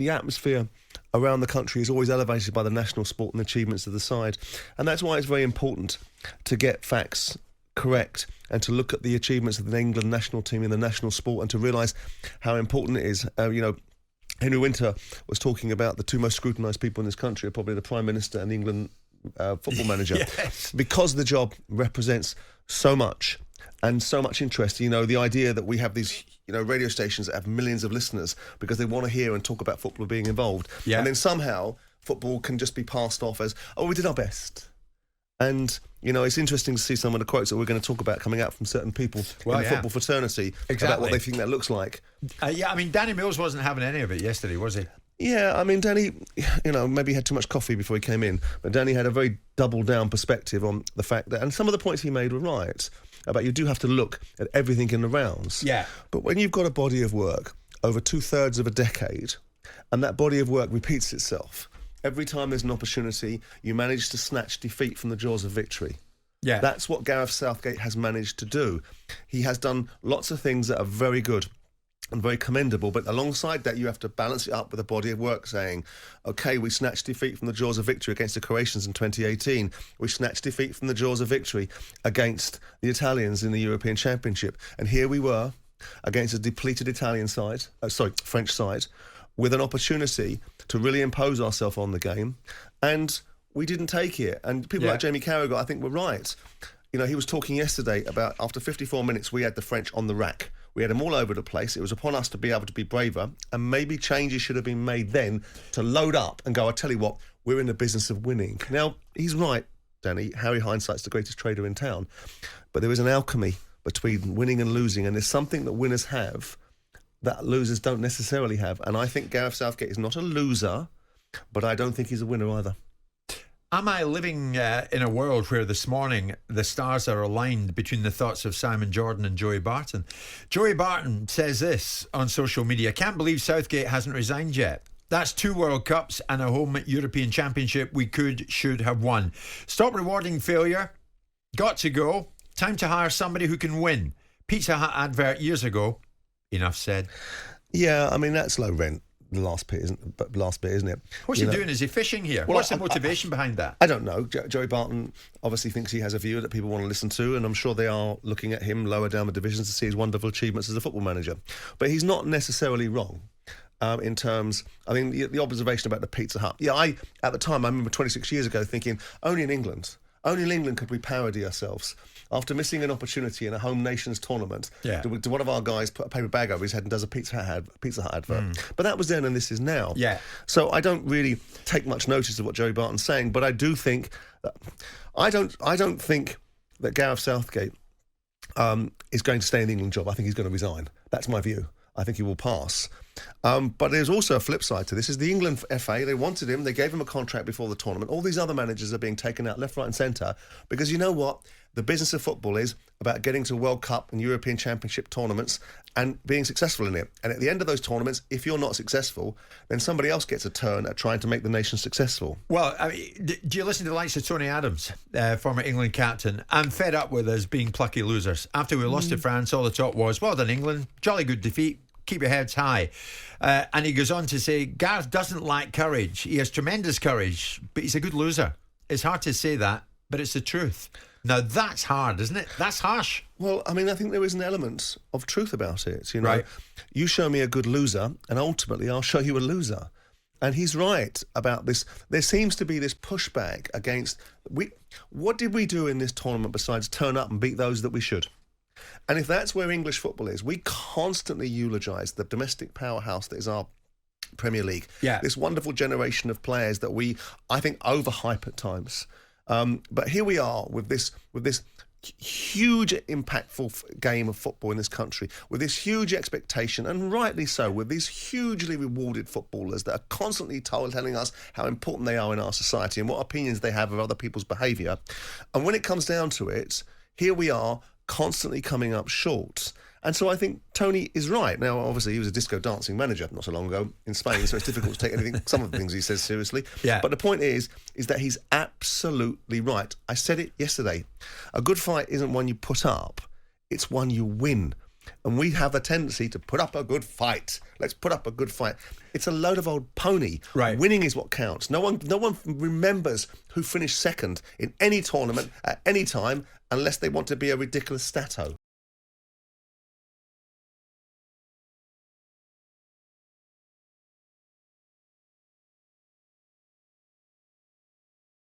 the atmosphere around the country is always elevated by the national sport and achievements of the side. And that's why it's very important to get facts correct and to look at the achievements of the England national team in the national sport and to realise how important it is. Henry Winter was talking about the two most scrutinised people in this country are probably the Prime Minister and the England football manager. Yes. Because the job represents so much and so much interest. The idea that we have these radio stations that have millions of listeners because they want to hear and talk about football being involved. Yeah. And then somehow football can just be passed off as, we did our best. And, it's interesting to see some of the quotes that we're going to talk about coming out from certain people in the football fraternity about what they think that looks like. Danny Mills wasn't having any of it yesterday, was he? Yeah, Danny, maybe he had too much coffee before he came in, but Danny had a very double-down perspective on the fact that, and some of the points he made were right, about you do have to look at everything in the rounds. Yeah. But when you've got a body of work over 2/3 of a decade, and that body of work repeats itself, every time there's an opportunity, you manage to snatch defeat from the jaws of victory. Yeah. That's what Gareth Southgate has managed to do. He has done lots of things that are very good and very commendable, but alongside that you have to balance it up with a body of work saying, OK, we snatched defeat from the jaws of victory against the Croatians in 2018. We snatched defeat from the jaws of victory against the Italians in the European Championship. And here we were against a depleted French side, with an opportunity to really impose ourselves on the game, and we didn't take it. And people like Jamie Carragher, I think, were right. He was talking yesterday about after 54 minutes, we had the French on the rack. We had them all over the place. It was upon us to be able to be braver, and maybe changes should have been made then to load up and go, I tell you what, we're in the business of winning. Now, he's right, Danny. Harry Hindsight's the greatest trader in town. But there is an alchemy between winning and losing, and there's something that winners have that losers don't necessarily have. And I think Gareth Southgate is not a loser, but I don't think he's a winner either. Am I living in a world where this morning the stars are aligned between the thoughts of Simon Jordan and Joey Barton? Joey Barton says this on social media: can't believe Southgate hasn't resigned yet. That's 2 World Cups and a home European Championship we should have won. Stop rewarding failure. Got to go. Time to hire somebody who can win. Pizza Hut advert years ago. Enough said. Yeah, that's low rent. The last bit, isn't it? What's he doing? Is he fishing here? Well, What's the motivation behind that? I don't know. Joey Barton obviously thinks he has a view that people want to listen to, and I'm sure they are looking at him lower down the divisions to see his wonderful achievements as a football manager. But he's not necessarily wrong in terms... the observation about the Pizza Hut. Yeah, at the time, I remember 26 years ago thinking, only in England could we parody ourselves. After missing an opportunity in a home nations tournament, do one of our guys put a paper bag over his head and does a Pizza Hut advert. But that was then and this is now. Yeah. So I don't really take much notice of what Joey Barton's saying, but I do think that I don't think that Gareth Southgate is going to stay in the England job. I think he's going to resign. That's my view. I think he will pass. But there's also a flip side to this. Is the England FA, they wanted him, they gave him a contract before the tournament. All these other managers are being taken out left, right and centre because you know what? The business of football is about getting to World Cup and European Championship tournaments and being successful in it. And at the end of those tournaments, if you're not successful, then somebody else gets a turn at trying to make the nation successful. Well, do you listen to the likes of Tony Adams, former England captain? I'm fed up with us being plucky losers. After we lost to France, all the talk was, well done England, jolly good defeat, keep your heads high. And he goes on to say, Gareth doesn't lack courage. He has tremendous courage, but he's a good loser. It's hard to say that, but it's the truth. Now, that's hard, isn't it? That's harsh. Well, I think there is an element of truth about it. Right. You show me a good loser, and ultimately I'll show you a loser. And he's right about this. There seems to be this pushback against... What did we do in this tournament besides turn up and beat those that we should? And if that's where English football is, we constantly eulogise the domestic powerhouse that is our Premier League. Yeah. This wonderful generation of players that we, I think, overhype at times. But here we are with this huge impactful game of football in this country, with this huge expectation, and rightly so, with these hugely rewarded footballers that are constantly telling us how important they are in our society and what opinions they have of other people's behaviour. And when it comes down to it, here we are constantly coming up short. And so I think Tony is right. Now, obviously, he was a disco dancing manager not so long ago in Spain, so it's difficult to take some of the things he says seriously. Yeah. But the point is that he's absolutely right. I said it yesterday. A good fight isn't one you put up, it's one you win. And we have a tendency to put up a good fight. Let's put up a good fight. It's a load of old pony. Right. Winning is what counts. No one remembers who finished second in any tournament at any time unless they want to be a ridiculous stato.